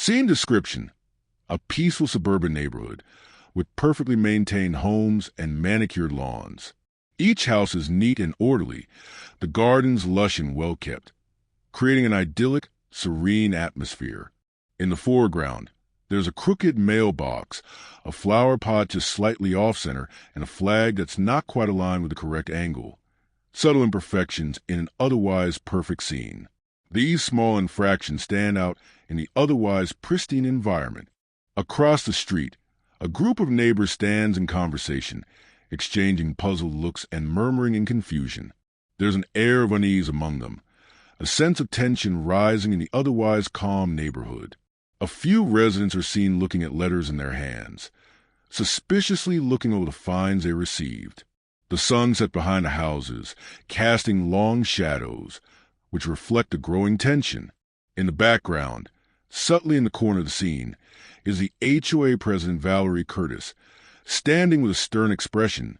Scene description: a peaceful suburban neighborhood with perfectly maintained homes and manicured lawns. Each house is neat and orderly, the gardens lush and well-kept, creating an idyllic, serene atmosphere. In the foreground, there's a crooked mailbox, a flower pot just slightly off-center, and a flag that's not quite aligned with the correct angle. Subtle imperfections in an otherwise perfect scene. These small infractions stand out in the otherwise pristine environment. Across the street, a group of neighbors stands in conversation, exchanging puzzled looks and murmuring in confusion. There's an air of unease among them, a sense of tension rising in the otherwise calm neighborhood. A few residents are seen looking at letters in their hands, suspiciously looking over the fines they received. The sun set behind the houses, casting long shadows, which reflect the growing tension. In the background, subtly in the corner of the scene, is the HOA president Valerie Curtis, standing with a stern expression,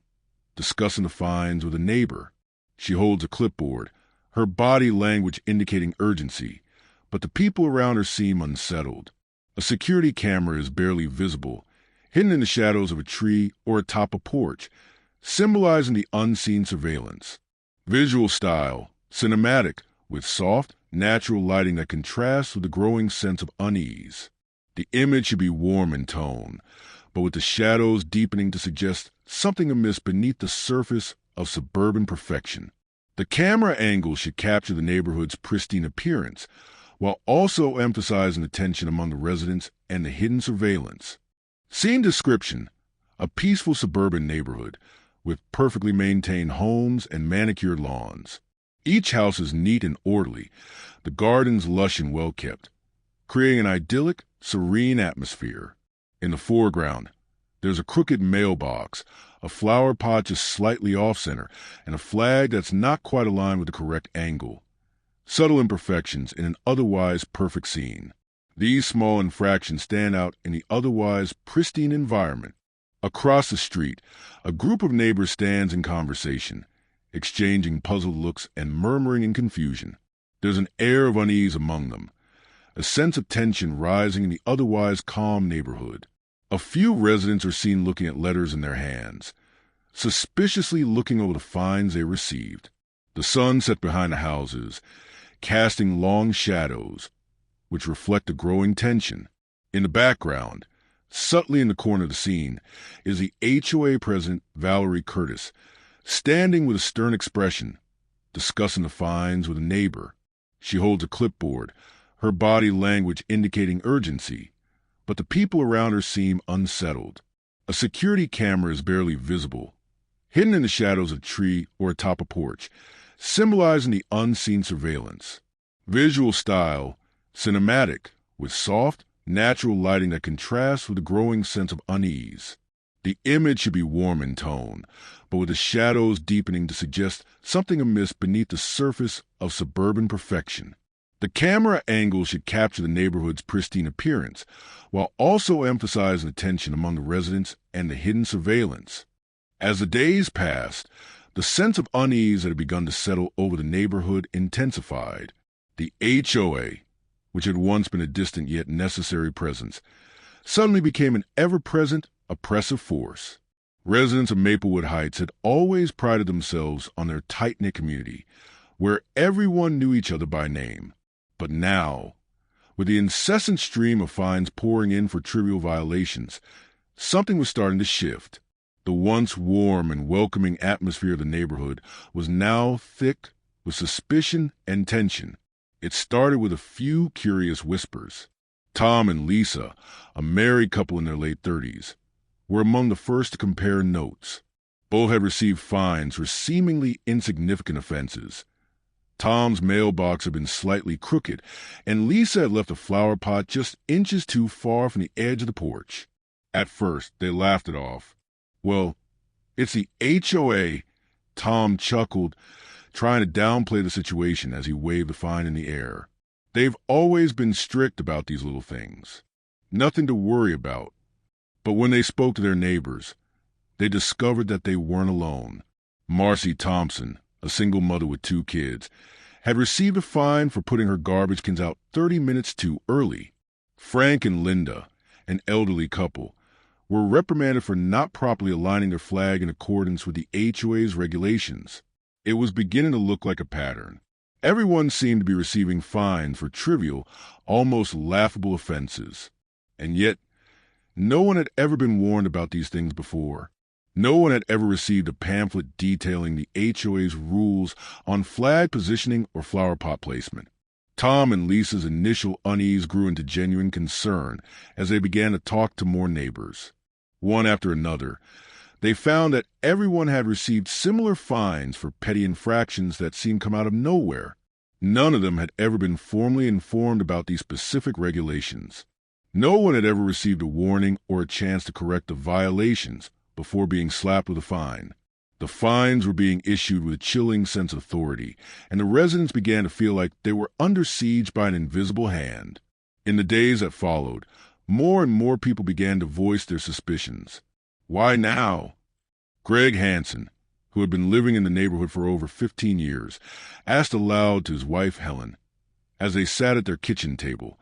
discussing the fines with a neighbor. She holds a clipboard, her body language indicating urgency, but the people around her seem unsettled. A security camera is barely visible, hidden in the shadows of a tree or atop a porch, symbolizing the unseen surveillance. Visual style: cinematic, with soft, natural lighting that contrasts with the growing sense of unease. The image should be warm in tone, but with the shadows deepening to suggest something amiss beneath the surface of suburban perfection. The camera angle should capture the neighborhood's pristine appearance, while also emphasizing the tension among the residents and the hidden surveillance. Scene description: a peaceful suburban neighborhood with perfectly maintained homes and manicured lawns. Each house is neat and orderly, the gardens lush and well-kept, creating an idyllic, serene atmosphere. In the foreground, there's a crooked mailbox, a flower pot just slightly off-center, and a flag that's not quite aligned with the correct angle. Subtle imperfections in an otherwise perfect scene. These small infractions stand out in the otherwise pristine environment. Across the street, a group of neighbors stands in conversation, exchanging puzzled looks and murmuring in confusion. There's an air of unease among them, a sense of tension rising in the otherwise calm neighborhood. A few residents are seen looking at letters in their hands, suspiciously looking over the fines they received. The sun set behind the houses, casting long shadows, which reflect the growing tension. In the background, subtly in the corner of the scene, is the HOA president Valerie Curtis, standing with a stern expression, discussing the fines with a neighbor. She holds a clipboard, her body language indicating urgency, but the people around her seem unsettled. A security camera is barely visible, hidden in the shadows of a tree or atop a porch, symbolizing the unseen surveillance. Visual style: cinematic, with soft, natural lighting that contrasts with the growing sense of unease. The image should be warm in tone, but with the shadows deepening to suggest something amiss beneath the surface of suburban perfection. The camera angle should capture the neighborhood's pristine appearance, while also emphasizing the tension among the residents and the hidden surveillance. As the days passed, the sense of unease that had begun to settle over the neighborhood intensified. The HOA, which had once been a distant yet necessary presence, suddenly became an ever-present, oppressive force. Residents of Maplewood Heights had always prided themselves on their tight-knit community, where everyone knew each other by name. But now, with the incessant stream of fines pouring in for trivial violations, something was starting to shift. The once warm and welcoming atmosphere of the neighborhood was now thick with suspicion and tension. It started with a few curious whispers. Tom and Lisa, a married couple in their late 30s, were among the first to compare notes. Both had received fines for seemingly insignificant offenses. Tom's mailbox had been slightly crooked, and Lisa had left a flower pot just inches too far from the edge of the porch. At first, they laughed it off. "Well, it's the HOA," Tom chuckled, trying to downplay the situation as he waved the fine in the air. "They've always been strict about these little things. Nothing to worry about." But when they spoke to their neighbors, they discovered that they weren't alone. Marcy Thompson, a single mother with 2 kids, had received a fine for putting her garbage cans out 30 minutes too early. Frank and Linda, an elderly couple, were reprimanded for not properly aligning their flag in accordance with the HOA's regulations. It was beginning to look like a pattern. Everyone seemed to be receiving fines for trivial, almost laughable offenses. And yet, no one had ever been warned about these things before. No one had ever received a pamphlet detailing the HOA's rules on flag positioning or flower pot placement. Tom and Lisa's initial unease grew into genuine concern as they began to talk to more neighbors. One after another, they found that everyone had received similar fines for petty infractions that seemed to come out of nowhere. None of them had ever been formally informed about these specific regulations. No one had ever received a warning or a chance to correct the violations before being slapped with a fine. The fines were being issued with a chilling sense of authority, and the residents began to feel like they were under siege by an invisible hand. In the days that followed, more and more people began to voice their suspicions. Why now? Greg Hansen, who had been living in the neighborhood for over 15 years, asked aloud to his wife Helen, as they sat at their kitchen table,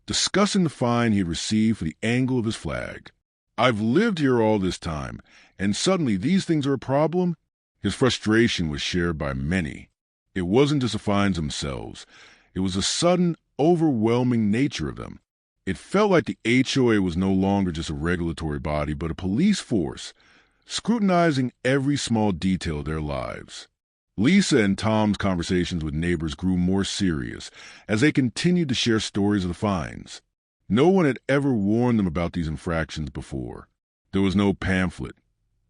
discussing the fine he had received for the angle of his flag. "I've lived here all this time, and suddenly these things are a problem?" His frustration was shared by many. It wasn't just the fines themselves. It was the sudden, overwhelming nature of them. It felt like the HOA was no longer just a regulatory body, but a police force, scrutinizing every small detail of their lives. Lisa and Tom's conversations with neighbors grew more serious as they continued to share stories of the fines. No one had ever warned them about these infractions before. There was no pamphlet,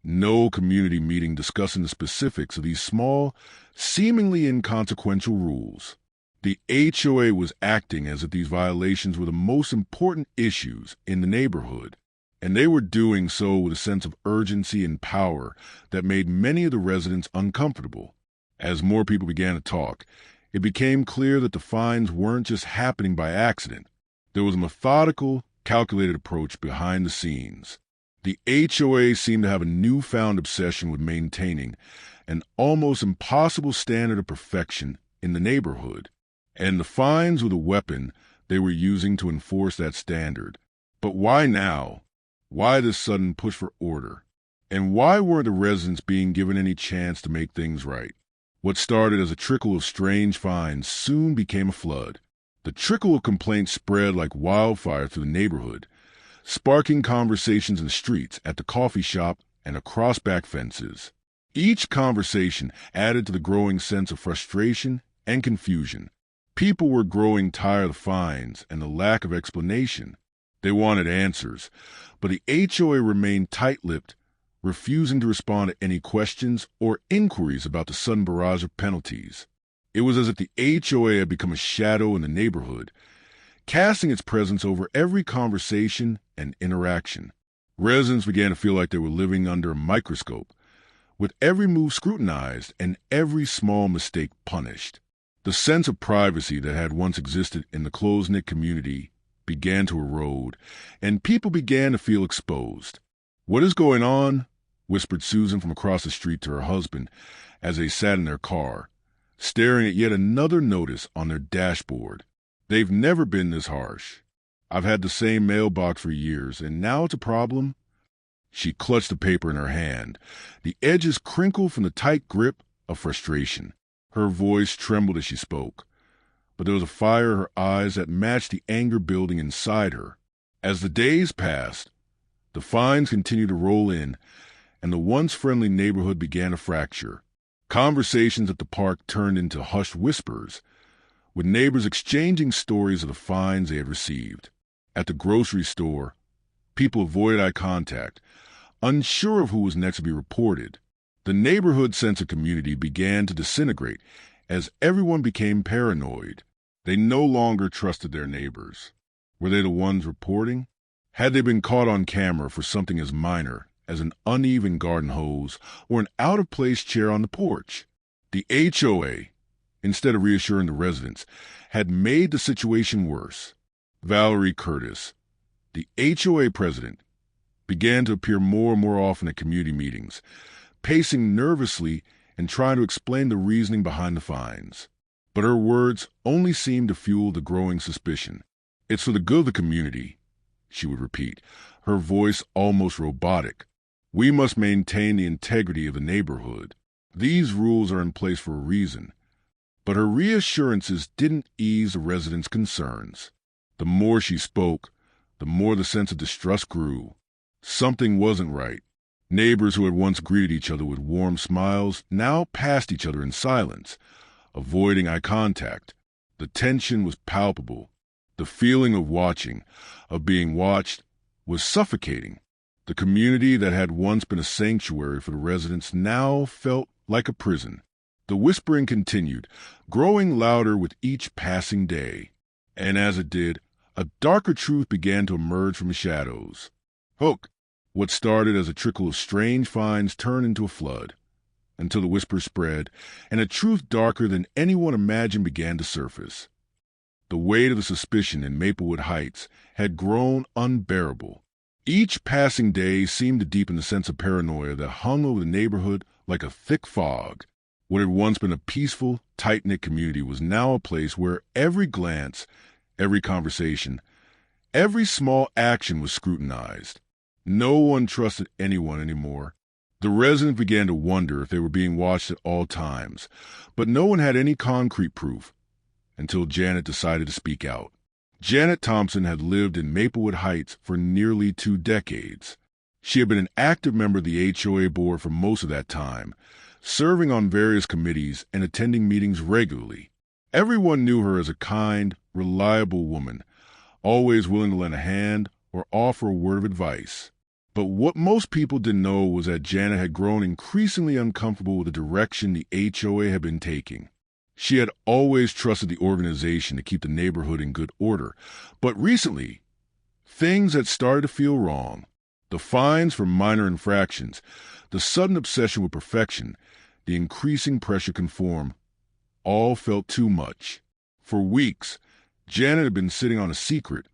no community meeting discussing the specifics of these small, seemingly inconsequential rules. The HOA was acting as if these violations were the most important issues in the neighborhood, and they were doing so with a sense of urgency and power that made many of the residents uncomfortable. As more people began to talk, it became clear that the fines weren't just happening by accident. There was a methodical, calculated approach behind the scenes. The HOA seemed to have a newfound obsession with maintaining an almost impossible standard of perfection in the neighborhood, and the fines were the weapon they were using to enforce that standard. But why now? Why this sudden push for order? And why weren't the residents being given any chance to make things right? What started as a trickle of strange fines soon became a flood. The trickle of complaints spread like wildfire through the neighborhood, sparking conversations in the streets, at the coffee shop, and across back fences. Each conversation added to the growing sense of frustration and confusion. People were growing tired of the fines and the lack of explanation. They wanted answers, but the HOA remained tight-lipped, refusing to respond to any questions or inquiries about the sudden barrage of penalties. It was as if the HOA had become a shadow in the neighborhood, casting its presence over every conversation and interaction. Residents began to feel like they were living under a microscope, with every move scrutinized and every small mistake punished. The sense of privacy that had once existed in the close-knit community began to erode, and people began to feel exposed. "What is going on?" whispered Susan from across the street to her husband as they sat in their car, staring at yet another notice on their dashboard. "They've never been this harsh. I've had the same mailbox for years, and now it's a problem?" She clutched the paper in her hand, the edges crinkled from the tight grip of frustration. Her voice trembled as she spoke, but there was a fire in her eyes that matched the anger building inside her. As the days passed, the fines continued to roll in, and the once friendly neighborhood began to fracture. Conversations at the park turned into hushed whispers, with neighbors exchanging stories of the fines they had received. At the grocery store, people avoided eye contact, unsure of who was next to be reported. The neighborhood sense of community began to disintegrate as everyone became paranoid. They no longer trusted their neighbors. Were they the ones reporting? Had they been caught on camera for something as minor as an uneven garden hose or an out-of-place chair on the porch? The HOA, instead of reassuring the residents, had made the situation worse. Valerie Curtis, the HOA president, began to appear more and more often at community meetings, pacing nervously and trying to explain the reasoning behind the fines. But her words only seemed to fuel the growing suspicion. "It's for the good of the community," she would repeat, her voice almost robotic. "We must maintain the integrity of the neighborhood. These rules are in place for a reason." But her reassurances didn't ease the residents' concerns. The more she spoke, the more the sense of distrust grew. Something wasn't right. Neighbors who had once greeted each other with warm smiles now passed each other in silence, avoiding eye contact. The tension was palpable. The feeling of watching, of being watched, was suffocating. The community that had once been a sanctuary for the residents now felt like a prison. The whispering continued, growing louder with each passing day. And as it did, a darker truth began to emerge from the shadows. Hook! What started as a trickle of strange finds turned into a flood, until the whisper spread, and a truth darker than anyone imagined began to surface. The weight of the suspicion in Maplewood Heights had grown unbearable. Each passing day seemed to deepen the sense of paranoia that hung over the neighborhood like a thick fog. What had once been a peaceful, tight-knit community was now a place where every glance, every conversation, every small action was scrutinized. No one trusted anyone anymore. The residents began to wonder if they were being watched at all times, but no one had any concrete proof until Janet decided to speak out. Janet Thompson had lived in Maplewood Heights for nearly 2 decades. She had been an active member of the HOA board for most of that time, serving on various committees and attending meetings regularly. Everyone knew her as a kind, reliable woman, always willing to lend a hand or offer a word of advice. But what most people didn't know was that Janet had grown increasingly uncomfortable with the direction the HOA had been taking. She had always trusted the organization to keep the neighborhood in good order, but recently, things had started to feel wrong. The fines for minor infractions, the sudden obsession with perfection, the increasing pressure to conform, all felt too much. For weeks, Janet had been sitting on a secret,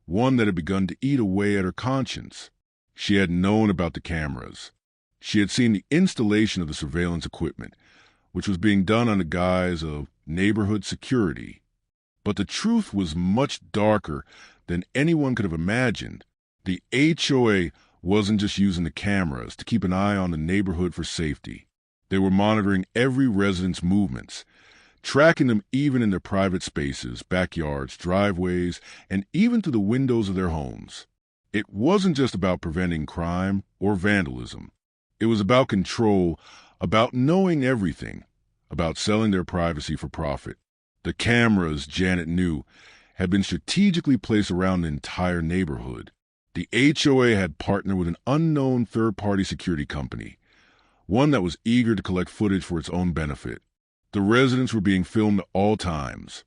one that had begun to eat away at her conscience. She had known about the cameras. She had seen the installation of the surveillance equipment, which was being done under guise of neighborhood security. But the truth was much darker than anyone could have imagined. The HOA wasn't just using the cameras to keep an eye on the neighborhood for safety. They were monitoring every resident's movements, tracking them even in their private spaces, backyards, driveways, and even through the windows of their homes. It wasn't just about preventing crime or vandalism. It was about control, about knowing everything, about selling their privacy for profit. The cameras, Janet knew, had been strategically placed around the entire neighborhood. The HOA had partnered with an unknown third-party security company, one that was eager to collect footage for its own benefit. The residents were being filmed at all times,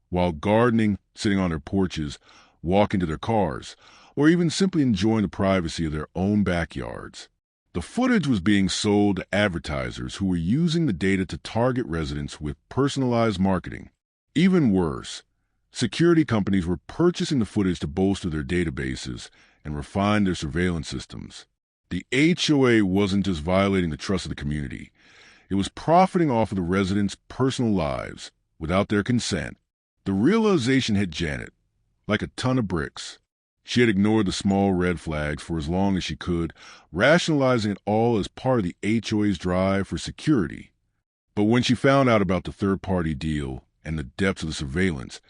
while gardening, sitting on their porches, walking to their cars, or even simply enjoying the privacy of their own backyards. The footage was being sold to advertisers who were using the data to target residents with personalized marketing. Even worse, security companies were purchasing the footage to bolster their databases and refine their surveillance systems. The HOA wasn't just violating the trust of the community. It was profiting off of the residents' personal lives without their consent. The realization hit Janet like a ton of bricks. She had ignored the small red flags for as long as she could, rationalizing it all as part of the HOA's drive for security. But when she found out about the third-party deal and the depths of the surveillance,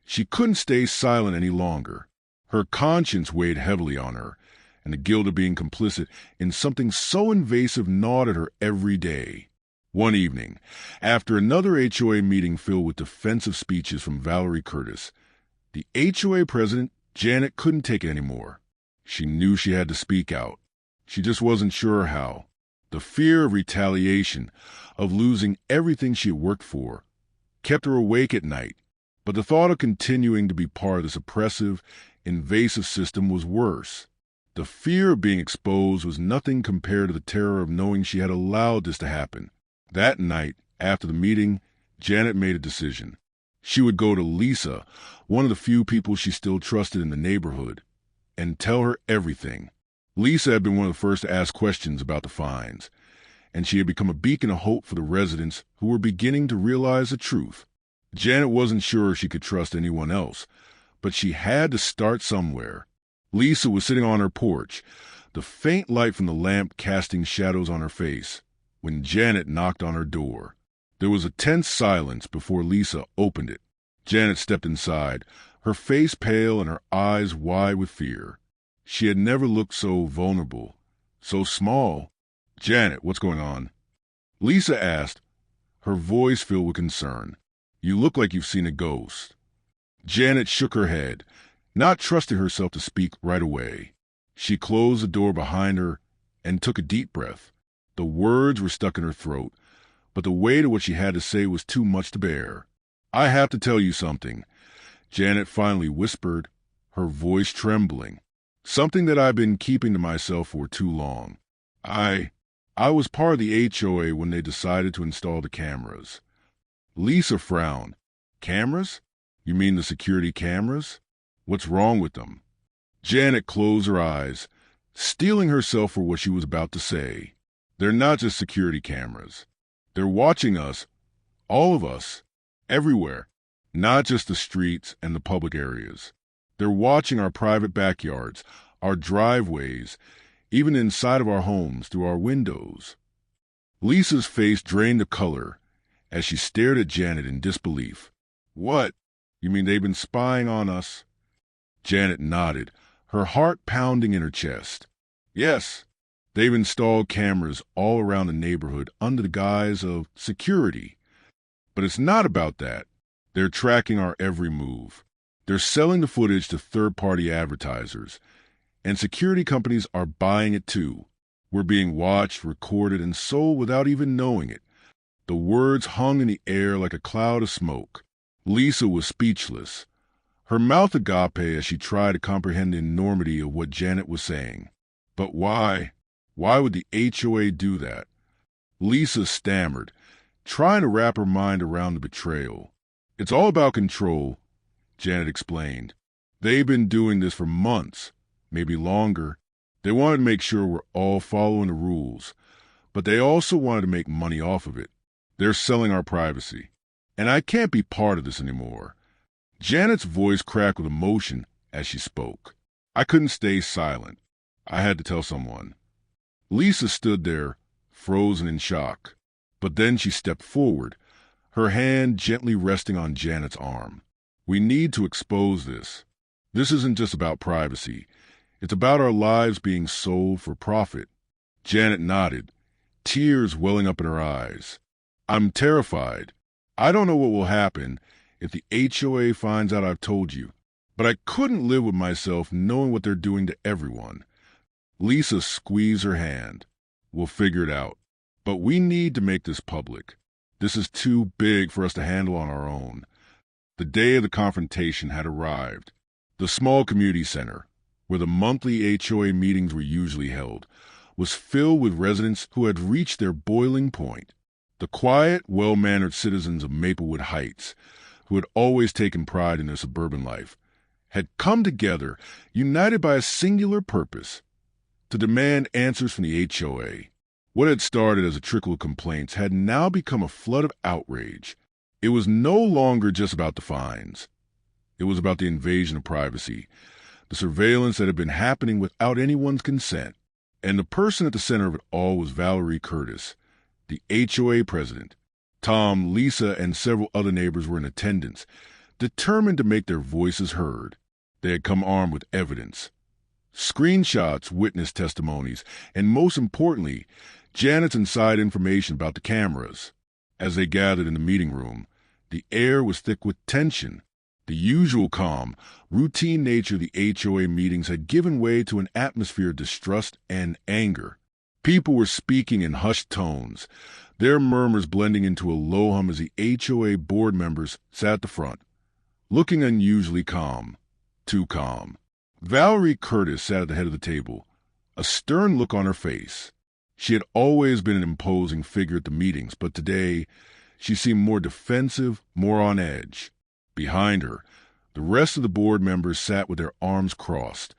she couldn't stay silent any longer. Her conscience weighed heavily on her, and the guilt of being complicit in something so invasive gnawed at her every day. One evening, after another HOA meeting filled with defensive speeches from Valerie Curtis, the HOA president, Janet, couldn't take it anymore. She knew she had to speak out. She just wasn't sure how. The fear of retaliation, of losing everything she had worked for, kept her awake at night. But the thought of continuing to be part of this oppressive, invasive system was worse. The fear of being exposed was nothing compared to the terror of knowing she had allowed this to happen. That night, after the meeting, Janet made a decision. She would go to Lisa, one of the few people she still trusted in the neighborhood, and tell her everything. Lisa had been one of the first to ask questions about the fines, and she had become a beacon of hope for the residents who were beginning to realize the truth. Janet wasn't sure she could trust anyone else, but she had to start somewhere. Lisa was sitting on her porch, the faint light from the lamp casting shadows on her face, when Janet knocked on her door. There was a tense silence before Lisa opened it. Janet stepped inside, her face pale and her eyes wide with fear. She had never looked so vulnerable, so small. "Janet, what's going on?" Lisa asked, her voice filled with concern. "You look like you've seen a ghost." Janet shook her head, not trusting herself to speak right away. She closed the door behind her and took a deep breath. The words were stuck in her throat, but the weight of what she had to say was too much to bear. "I have to tell you something," Janet finally whispered, her voice trembling. "Something that I've been keeping to myself for too long. I was part of the HOA when they decided to install the cameras." Lisa frowned. "Cameras? You mean the security cameras? What's wrong with them?" Janet closed her eyes, steeling herself for what she was about to say. "They're not just security cameras. They're watching us, all of us, everywhere, not just the streets and the public areas. They're watching our private backyards, our driveways, even inside of our homes through our windows." Lisa's face drained the color as she stared at Janet in disbelief. "What? You mean they've been spying on us?" Janet nodded, her heart pounding in her chest. "Yes, they've installed cameras all around the neighborhood under the guise of security. But it's not about that. They're tracking our every move. They're selling the footage to third-party advertisers, and security companies are buying it too. We're being watched, recorded, and sold without even knowing it." The words hung in the air like a cloud of smoke. Lisa was speechless, her mouth agape as she tried to comprehend the enormity of what Janet was saying. "But why? Why would the HOA do that?" Lisa stammered, trying to wrap her mind around the betrayal. "It's all about control," Janet explained. "They've been doing this for months, maybe longer. They wanted to make sure we're all following the rules, but they also wanted to make money off of it. They're selling our privacy, and I can't be part of this anymore." Janet's voice cracked with emotion as she spoke. "I couldn't stay silent. I had to tell someone." Lisa stood there, frozen in shock. But then she stepped forward, her hand gently resting on Janet's arm. "We need to expose this. This isn't just about privacy. It's about our lives being sold for profit." Janet nodded, tears welling up in her eyes. "I'm terrified. I don't know what will happen if the HOA finds out I've told you, but I couldn't live with myself knowing what they're doing to everyone." Lisa squeezed her hand. "We'll figure it out. But we need to make this public. This is too big for us to handle on our own." The day of the confrontation had arrived. The small community center, where the monthly HOA meetings were usually held, was filled with residents who had reached their boiling point. The quiet, well-mannered citizens of Maplewood Heights, who had always taken pride in their suburban life, had come together, united by a singular purpose: to demand answers from the HOA. What had started as a trickle of complaints had now become a flood of outrage. It was no longer just about the fines. It was about the invasion of privacy, the surveillance that had been happening without anyone's consent. And the person at the center of it all was Valerie Curtis, the HOA president. Tom, Lisa, and several other neighbors were in attendance, determined to make their voices heard. They had come armed with evidence. Screenshots, witness testimonies, and most importantly, Janet's inside information about the cameras. As they gathered in the meeting room, the air was thick with tension. The usual calm, routine nature of the HOA meetings had given way to an atmosphere of distrust and anger. People were speaking in hushed tones, their murmurs blending into a low hum as the HOA board members sat at the front, looking unusually calm, too calm. Valerie Curtis sat at the head of the table, a stern look on her face. She had always been an imposing figure at the meetings, but today she seemed more defensive, more on edge. Behind her, the rest of the board members sat with their arms crossed,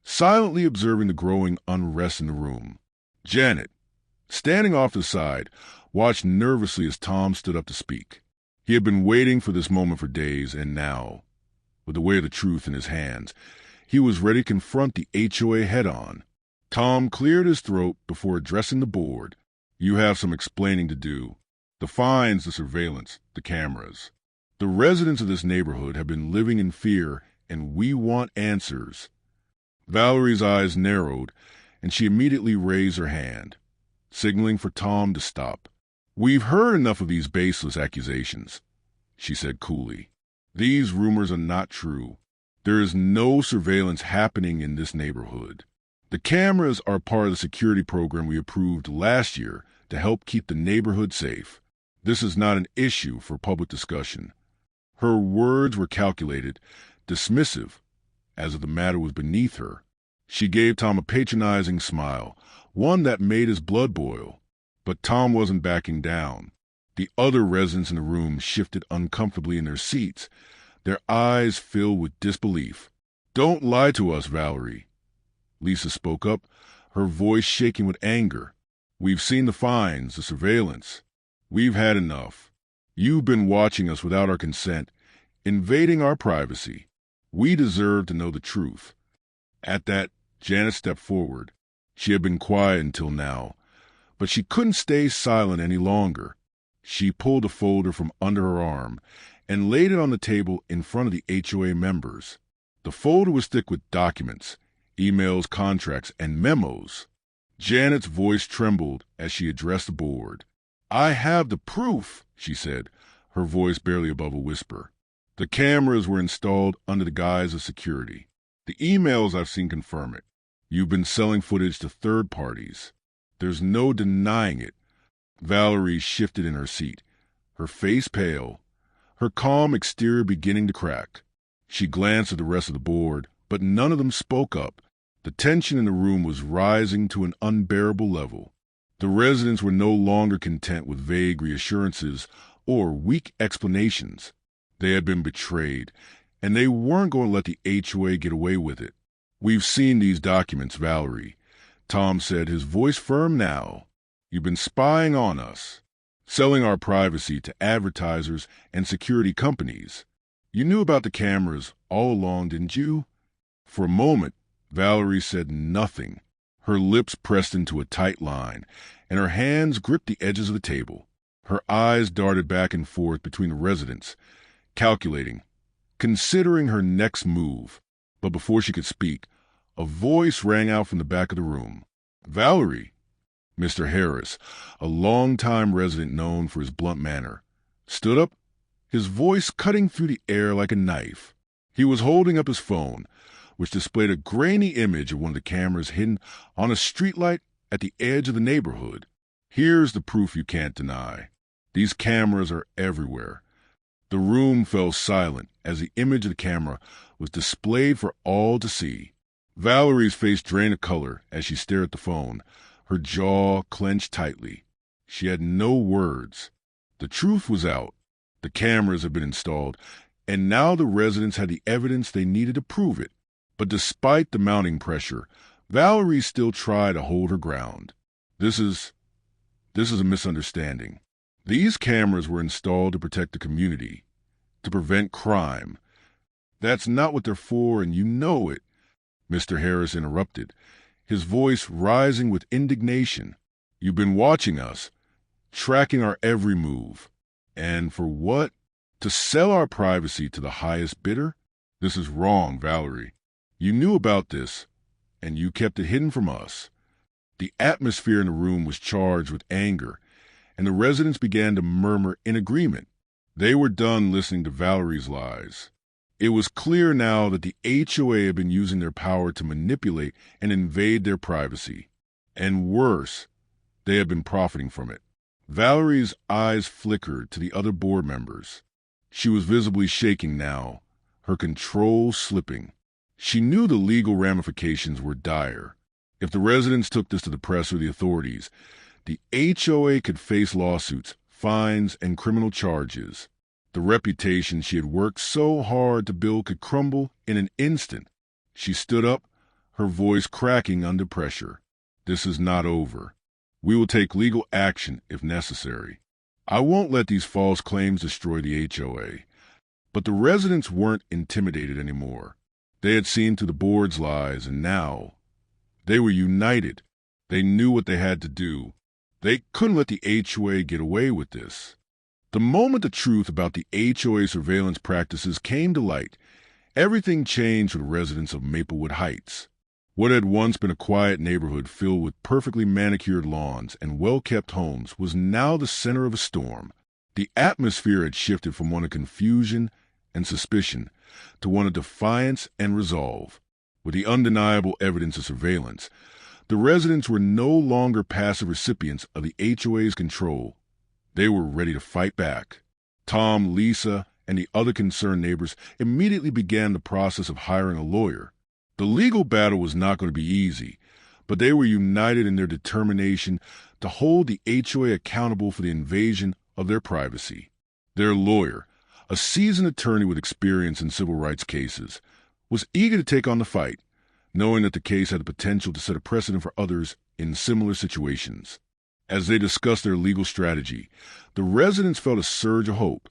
silently observing the growing unrest in the room. Janet, standing off to the side, watched nervously as Tom stood up to speak. He had been waiting for this moment for days, and now with the weight of the truth in his hands. He was ready to confront the HOA head-on. Tom cleared his throat before addressing the board. You have some explaining to do. The fines, the surveillance, the cameras. The residents of this neighborhood have been living in fear, and we want answers. Valerie's eyes narrowed, and she immediately raised her hand, signaling for Tom to stop. We've heard enough of these baseless accusations, she said coolly. These rumors are not true. There is no surveillance happening in this neighborhood. The cameras are part of the security program we approved last year to help keep the neighborhood safe. This is not an issue for public discussion. Her words were calculated, dismissive, as if the matter was beneath her. She gave Tom a patronizing smile, one that made his blood boil. But Tom wasn't backing down. The other residents in the room shifted uncomfortably in their seats, their eyes filled with disbelief. Don't lie to us, Valerie. Lisa spoke up, her voice shaking with anger. We've seen the fines, the surveillance. We've had enough. You've been watching us without our consent, invading our privacy. We deserve to know the truth. At that, Janet stepped forward. She had been quiet until now, but she couldn't stay silent any longer. She pulled a folder from under her arm and laid it on the table in front of the HOA members. The folder was thick with documents, emails, contracts, and memos. Janet's voice trembled as she addressed the board. I have the proof, she said, her voice barely above a whisper. The cameras were installed under the guise of security. The emails I've seen confirm it. You've been selling footage to third parties. There's no denying it. Valerie shifted in her seat, her face pale, her calm exterior beginning to crack. She glanced at the rest of the board, but none of them spoke up. The tension in the room was rising to an unbearable level. The residents were no longer content with vague reassurances or weak explanations. They had been betrayed, and they weren't going to let the HOA get away with it. We've seen these documents, Valerie, Tom said, his voice firm now. You've been spying on us, selling our privacy to advertisers and security companies. You knew about the cameras all along, didn't you? For a moment, Valerie said nothing. Her lips pressed into a tight line, and her hands gripped the edges of the table. Her eyes darted back and forth between the residents, calculating, considering her next move. But before she could speak, a voice rang out from the back of the room. Valerie! Mr. Harris, a long-time resident known for his blunt manner, stood up, his voice cutting through the air like a knife. He was holding up his phone, which displayed a grainy image of one of the cameras hidden on a streetlight at the edge of the neighborhood. Here's the proof you can't deny. These cameras are everywhere. The room fell silent as the image of the camera was displayed for all to see. Valerie's face drained of color as she stared at the phone, her jaw clenched tightly. She had no words. The truth was out. The cameras had been installed, and now the residents had the evidence they needed to prove it. But despite the mounting pressure, Valerie still tried to hold her ground. This is a misunderstanding. These cameras were installed to protect the community, to prevent crime. That's not what they're for, and you know it, Mr. Harris interrupted, his voice rising with indignation. You've been watching us, tracking our every move. And for what? To sell our privacy to the highest bidder? This is wrong, Valerie. You knew about this, and you kept it hidden from us. The atmosphere in the room was charged with anger, and the residents began to murmur in agreement. They were done listening to Valerie's lies. It was clear now that the HOA had been using their power to manipulate and invade their privacy. And worse, they had been profiting from it. Valerie's eyes flickered to the other board members. She was visibly shaking now, her control slipping. She knew the legal ramifications were dire. If the residents took this to the press or the authorities, the HOA could face lawsuits, fines, and criminal charges. The reputation she had worked so hard to build could crumble in an instant. She stood up, her voice cracking under pressure. This is not over. We will take legal action if necessary. I won't let these false claims destroy the HOA. But the residents weren't intimidated anymore. They had seen through the board's lies, and now they were united. They knew what they had to do. They couldn't let the HOA get away with this. The moment the truth about the HOA surveillance practices came to light, everything changed for the residents of Maplewood Heights. What had once been a quiet neighborhood filled with perfectly manicured lawns and well-kept homes was now the center of a storm. The atmosphere had shifted from one of confusion and suspicion to one of defiance and resolve. With the undeniable evidence of surveillance, the residents were no longer passive recipients of the HOA's control. They were ready to fight back. Tom, Lisa, and the other concerned neighbors immediately began the process of hiring a lawyer. The legal battle was not going to be easy, but they were united in their determination to hold the HOA accountable for the invasion of their privacy. Their lawyer, a seasoned attorney with experience in civil rights cases, was eager to take on the fight, knowing that the case had the potential to set a precedent for others in similar situations. As they discussed their legal strategy, the residents felt a surge of hope,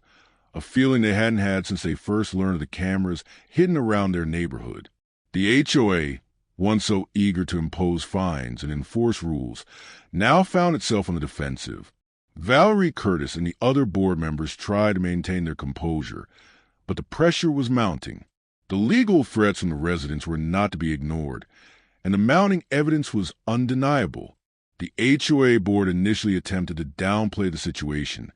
a feeling they hadn't had since they first learned of the cameras hidden around their neighborhood. The HOA, once so eager to impose fines and enforce rules, now found itself on the defensive. Valerie Curtis and the other board members tried to maintain their composure, but the pressure was mounting. The legal threats from the residents were not to be ignored, and the mounting evidence was undeniable. The HOA board initially attempted to downplay the situation,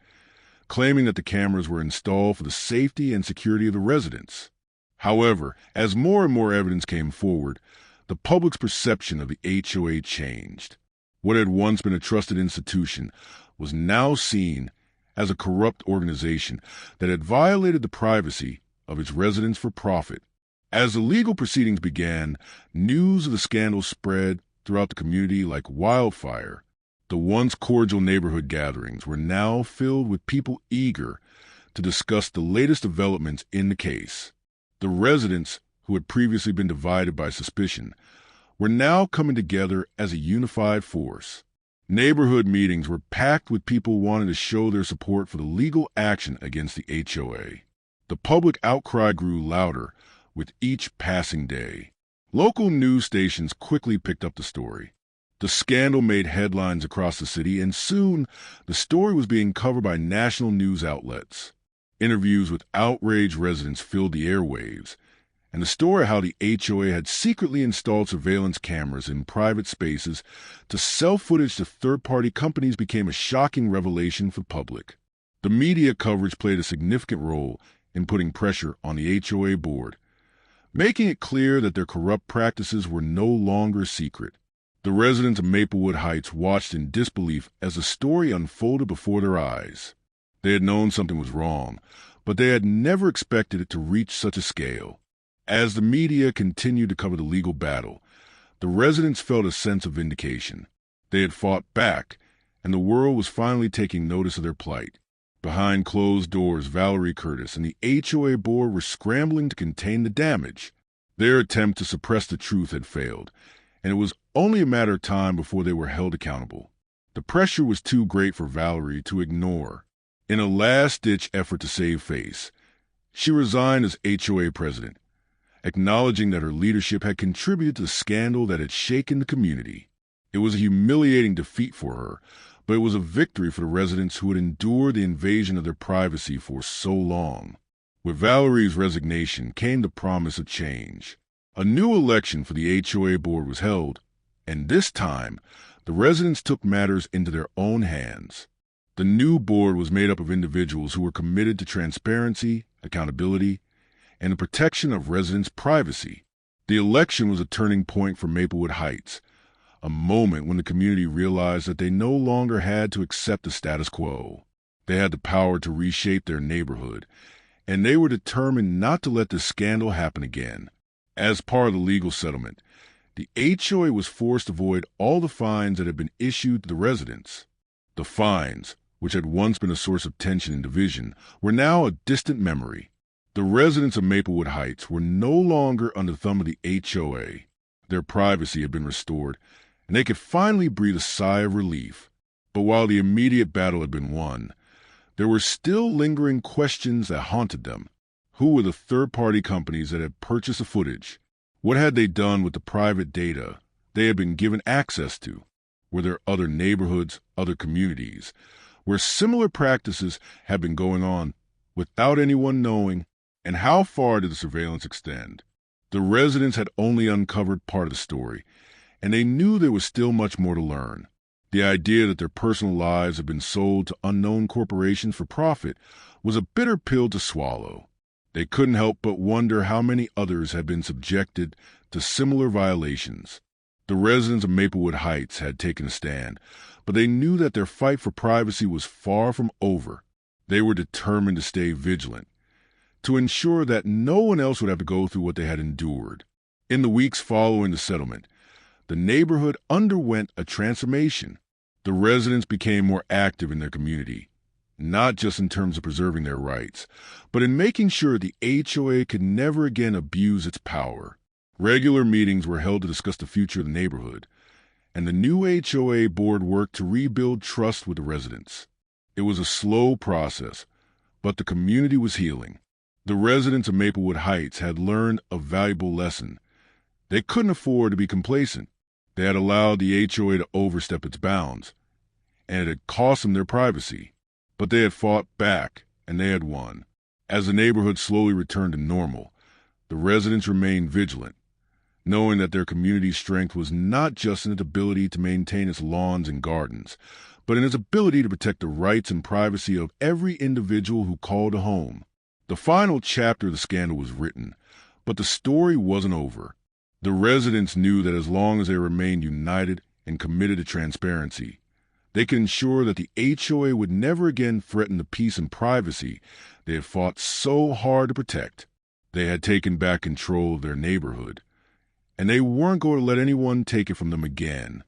claiming that the cameras were installed for the safety and security of the residents. However, as more and more evidence came forward, the public's perception of the HOA changed. What had once been a trusted institution was now seen as a corrupt organization that had violated the privacy of its residents for profit. As the legal proceedings began, news of the scandal spread throughout the community like wildfire. The once cordial neighborhood gatherings were now filled with people eager to discuss the latest developments in the case. The residents, who had previously been divided by suspicion, were now coming together as a unified force. Neighborhood meetings were packed with people wanting to show their support for the legal action against the HOA. The public outcry grew louder with each passing day. Local news stations quickly picked up the story. The scandal made headlines across the city, and soon the story was being covered by national news outlets. Interviews with outraged residents filled the airwaves, and the story how the HOA had secretly installed surveillance cameras in private spaces to sell footage to third-party companies became a shocking revelation for the public. The media coverage played a significant role in putting pressure on the HOA board, making it clear that their corrupt practices were no longer a secret. The residents of Maplewood Heights watched in disbelief as the story unfolded before their eyes. They had known something was wrong, but they had never expected it to reach such a scale. As the media continued to cover the legal battle, the residents felt a sense of vindication. They had fought back, and the world was finally taking notice of their plight. Behind closed doors, Valerie Curtis and the HOA board were scrambling to contain the damage. Their attempt to suppress the truth had failed, and it was only a matter of time before they were held accountable. The pressure was too great for Valerie to ignore. In a last-ditch effort to save face, she resigned as HOA president, acknowledging that her leadership had contributed to the scandal that had shaken the community. It was a humiliating defeat for her, but it was a victory for the residents who had endured the invasion of their privacy for so long. With Valerie's resignation came the promise of change. A new election for the HOA board was held, and this time, the residents took matters into their own hands. The new board was made up of individuals who were committed to transparency, accountability, and the protection of residents' privacy. The election was a turning point for Maplewood Heights, a moment when the community realized that they no longer had to accept the status quo. They had the power to reshape their neighborhood, and they were determined not to let this scandal happen again. As part of the legal settlement, the HOA was forced to void all the fines that had been issued to the residents. The fines, which had once been a source of tension and division, were now a distant memory. The residents of Maplewood Heights were no longer under the thumb of the HOA. Their privacy had been restored, and they could finally breathe a sigh of relief. But while the immediate battle had been won, there were still lingering questions that haunted them. Who were the third-party companies that had purchased the footage? What had they done with the private data they had been given access to? Were there other neighborhoods, other communities, where similar practices had been going on without anyone knowing? And how far did the surveillance extend? The residents had only uncovered part of the story, and they knew there was still much more to learn. The idea that their personal lives had been sold to unknown corporations for profit was a bitter pill to swallow. They couldn't help but wonder how many others had been subjected to similar violations. The residents of Maplewood Heights had taken a stand, but they knew that their fight for privacy was far from over. They were determined to stay vigilant, to ensure that no one else would have to go through what they had endured. In the weeks following the settlement, the neighborhood underwent a transformation. The residents became more active in their community, not just in terms of preserving their rights, but in making sure the HOA could never again abuse its power. Regular meetings were held to discuss the future of the neighborhood, and the new HOA board worked to rebuild trust with the residents. It was a slow process, but the community was healing. The residents of Maplewood Heights had learned a valuable lesson. They couldn't afford to be complacent. They had allowed the HOA to overstep its bounds, and it had cost them their privacy. But they had fought back, and they had won. As the neighborhood slowly returned to normal, the residents remained vigilant, knowing that their community's strength was not just in its ability to maintain its lawns and gardens, but in its ability to protect the rights and privacy of every individual who called a home. The final chapter of the scandal was written, but the story wasn't over. The residents knew that as long as they remained united and committed to transparency, they could ensure that the HOA would never again threaten the peace and privacy they had fought so hard to protect. They had taken back control of their neighborhood, and they weren't going to let anyone take it from them again.